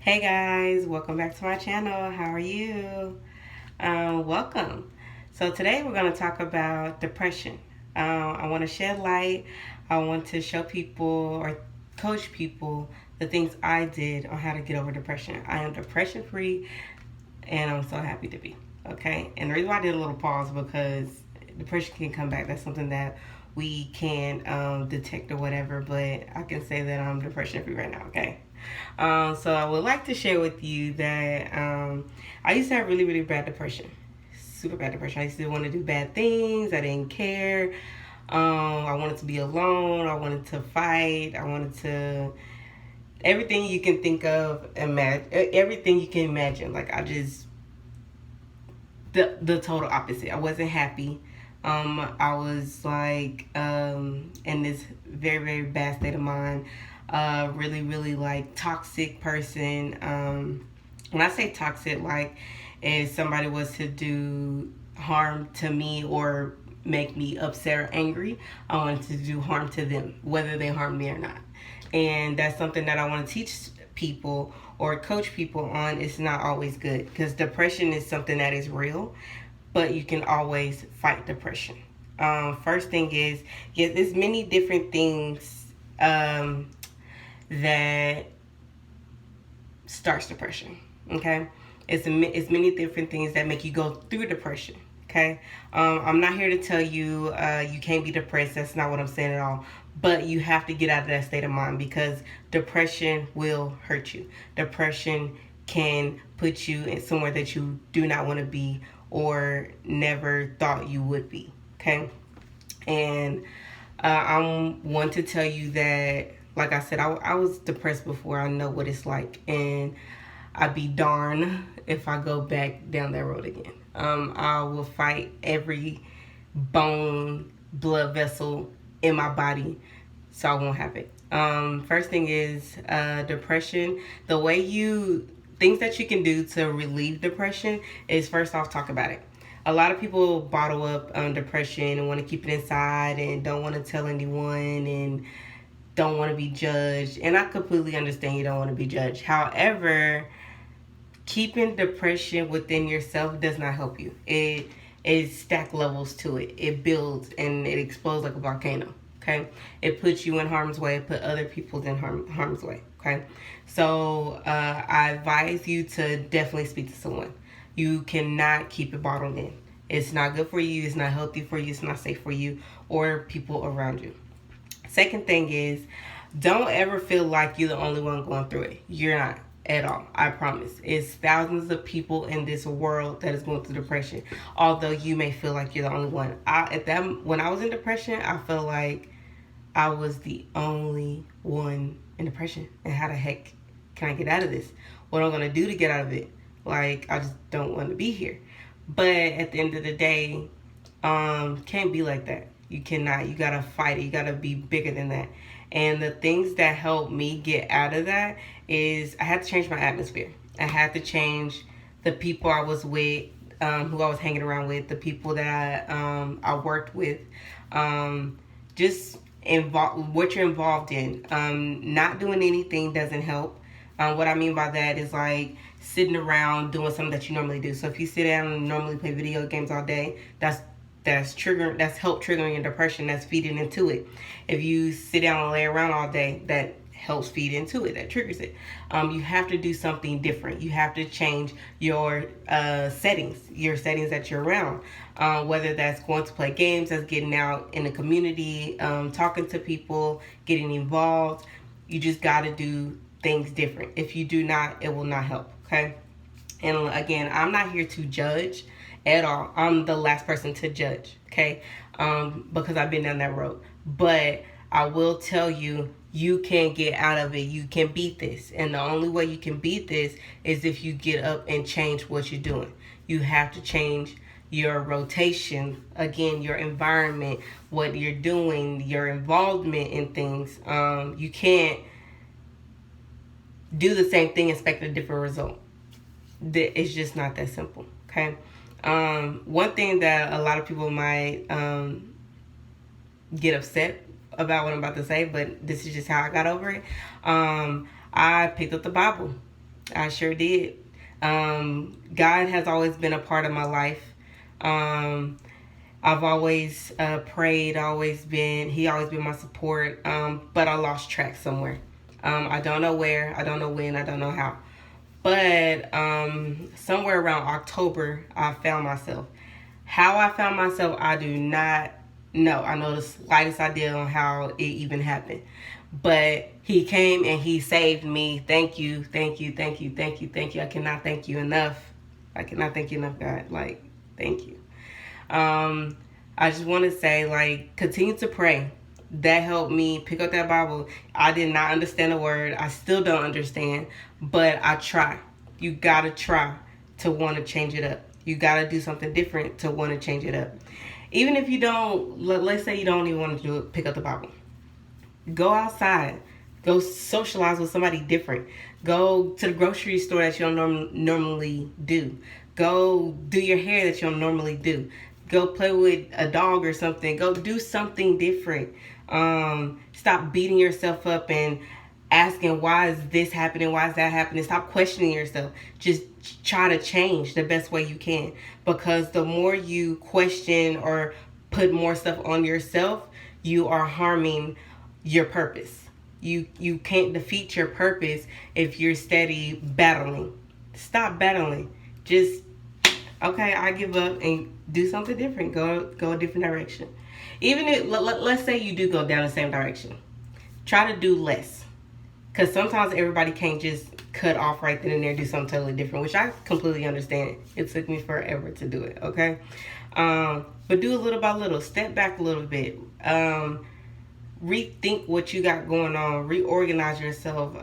Hey guys, welcome back to my channel. How are you? Welcome. So today we're going to talk about depression. I want to shed light. I want to show people or coach people the things I did on how to get over depression. I am depression free and I'm so happy to be. Okay. And the reason why I did a little pause because depression can come back. That's something that we can detect or whatever, but I can say that I'm depression free right now. Okay. So I would like to share with you that I used to have really, really bad depression. Super bad depression. I used to want to do bad things. I didn't care. I wanted to be alone. I wanted to fight. I wanted to everything you can think of, imagine everything you can imagine. Like I just the total opposite. I wasn't happy. I was like in this very, very bad state of mind. Really, really like toxic person. When I say toxic, like if somebody was to do harm to me or make me upset or angry, I wanted to do harm to them, whether they harm me or not. And that's something that I want to teach people or coach people on. It's not always good because depression is something that is real, but you can always fight depression. First thing is, yes, there's many different things that starts depression. Okay, it's many different things that make you go through depression. Okay, I'm not here to tell you you can't be depressed. That's not what I'm saying at all. But you have to get out of that state of mind because depression will hurt you. Depression can put you in somewhere that you do not want to be or never thought you would be. Okay, and I want to tell you that, like I said, I was depressed before. I know what it's like, and I'd be darned if I go back down that road again. I will fight every bone, blood vessel in my body so I won't have it. First thing is depression. The way you things that you can do to relieve depression is first off talk about it. A lot of people bottle up depression and want to keep it inside and don't want to tell anyone and don't want to be judged. And I completely understand you don't want to be judged. However, keeping depression within yourself does not help you. It stack levels to it. It builds and it explodes like a volcano. Okay, it puts you in harm's way. It put other people in harm's way. Okay, so I advise you to definitely speak to someone. You cannot keep it bottled in. It's not good for you. It's not healthy for you. It's not safe for you or people around you. Second thing is, don't ever feel like you're the only one going through it. You're not at all. I promise. It's thousands of people in this world that is going through depression. Although you may feel like you're the only one. When I was in depression, I felt like I was the only one in depression. And how the heck can I get out of this? What am I gonna do to get out of it? Like I just don't want to be here. But at the end of the day, can't be like that. You cannot. You gotta fight it. You gotta be bigger than that. And the things that helped me get out of that is I had to change my atmosphere. I had to change the people I was with, who I was hanging around with, the people that I worked with. Just what you're involved in. Not doing anything doesn't help. What I mean by that is like sitting around doing something that you normally do. So if you sit down and normally play video games all day, that's help triggering your depression. That's feeding into it. If you sit down and lay around all day, that helps feed into it. That triggers it. You have to do something different. You have to change your settings that you're around. Whether that's going to play games, that's getting out in the community, talking to people, getting involved. You just got to do things different. If you do not, it will not help. Okay. And again, I'm not here to judge at all. I'm the last person to judge, okay? Because I've been down that road. But I will tell you, you can get out of it. You can beat this. And the only way you can beat this is if you get up and change what you're doing. You have to change your rotation, again, your environment, what you're doing, your involvement in things. You can't do the same thing and expect a different result. It's just not that simple, okay? One thing that a lot of people might get upset about what I'm about to say, but this is just how I got over it. I picked up the Bible. I sure did. God has always been a part of my life. I've always prayed, he always been my support, but I lost track somewhere. I don't know where, I don't know when, I don't know how. But somewhere around October, I found myself. How I found myself, I do not know. I know the slightest idea on how it even happened. But he came and he saved me. Thank you, thank you, thank you, thank you, thank you. I cannot thank you enough. I cannot thank you enough, God. Like, thank you. I just want to say, like, continue to pray. That helped me pick up that Bible. I did not understand the word. I still don't understand, but I try. You got to try to want to change it up. You got to do something different to want to change it up. Even if you don't, let's say you don't even want to do it, pick up the Bible. Go outside. Go socialize with somebody different. Go to the grocery store that you don't normally do. Go do your hair that you don't normally do. Go play with a dog or something. Go do something different. Stop beating yourself up and asking, why is this happening? Why is that happening? Stop questioning yourself. Just try to change the best way you can. Because the more you question or put more stuff on yourself, you are harming your purpose. You can't defeat your purpose if you're steady battling. Stop battling. Just, okay, I give up and do something different. Go a different direction. Even if, let's say you do go down the same direction. Try to do less. Because sometimes everybody can't just cut off right then and there, do something totally different, which I completely understand. It took me forever to do it, okay? But do a little by little. Step back a little bit. Rethink what you got going on. Reorganize yourself.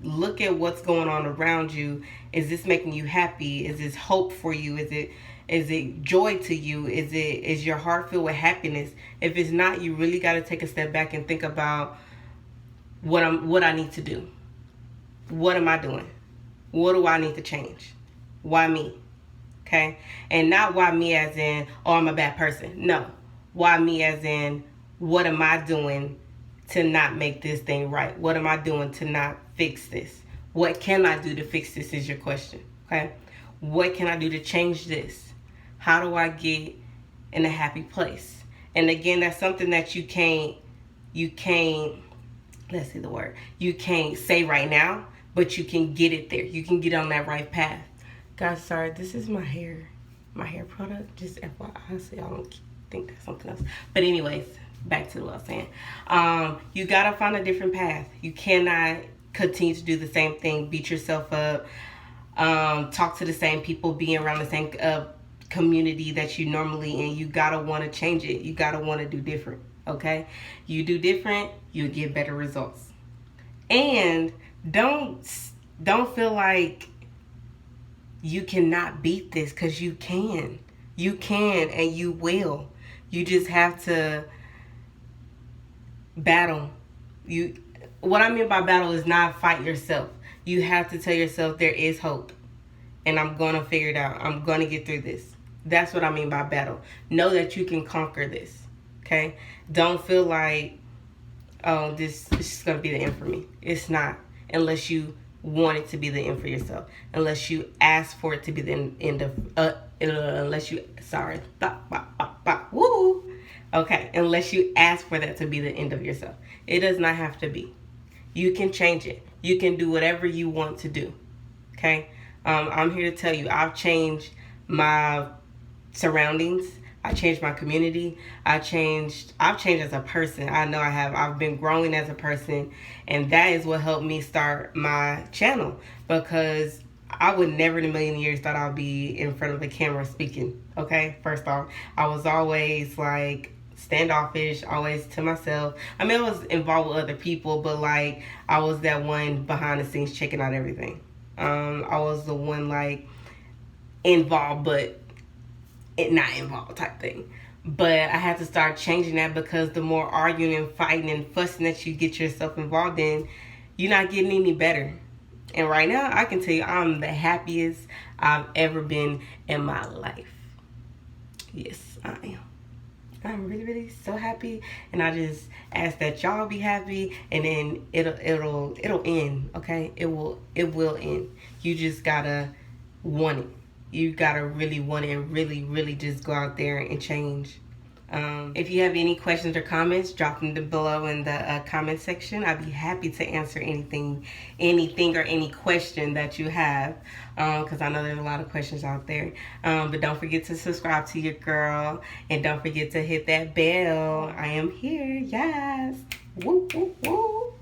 Look at what's going on around you. Is this making you happy? Is this hope for you? Is it joy to you? Is your heart filled with happiness? If it's not, you really got to take a step back and think about what I need to do. What am I doing? What do I need to change? Why me? Okay? And not why me as in, oh, I'm a bad person. No. Why me as in, what am I doing to not make this thing right? What am I doing to not fix this? What can I do to fix this is your question. Okay? What can I do to change this? How do I get in a happy place? And again, that's something that you can't, let's see the word, you can't say right now, but you can get it there. You can get on that right path. Guys, sorry, this is my hair product. Just FYI, so y'all don't think that's something else. But anyways, back to what I was saying. You gotta find a different path. You cannot continue to do the same thing, beat yourself up, talk to the same people, be around the same community that you normally in. You gotta want to change it. You gotta want to do different. Okay, you do different, you get better results. And don't feel like you cannot beat this, because you can and you will. You just have to battle. What I mean by battle is not fight yourself. You have to tell yourself there is hope, and I'm gonna figure it out. I'm gonna get through this. That's what I mean by battle. Know that you can conquer this. Okay? Don't feel like, oh, this is going to be the end for me. It's not, unless you want it to be the end for yourself. Unless you ask for it to be the end of, unless you, sorry, woo. Okay, unless you ask for that to be the end of yourself. It does not have to be. You can change it. You can do whatever you want to do. Okay? I'm here to tell you, I've changed my surroundings. I changed my community. I've changed as a person. I know I have. I've been growing as a person, and that is what helped me start my channel, because I would never in a million years thought I'd be in front of a camera speaking. Okay, first off, I was always like standoffish, always to myself. I mean, I was involved with other people, but like I was that one behind the scenes checking out everything. I was the one like involved, but not involved type thing. But I had to start changing that, because the more arguing and fighting and fussing that you get yourself involved in, you're not getting any better. And right now, I can tell you, I'm the happiest I've ever been in my life. Yes, I am. I'm really, really so happy, and I just ask that y'all be happy, and then it'll end. Okay, it will end. You just gotta want it. You gotta really want it, and really, really just go out there and change. If you have any questions or comments, drop them below in the comment section. I'd be happy to answer anything or any question that you have, because I know there's a lot of questions out there. But don't forget to subscribe to your girl, and don't forget to hit that bell. I am here, yes. Woo, woo, woo.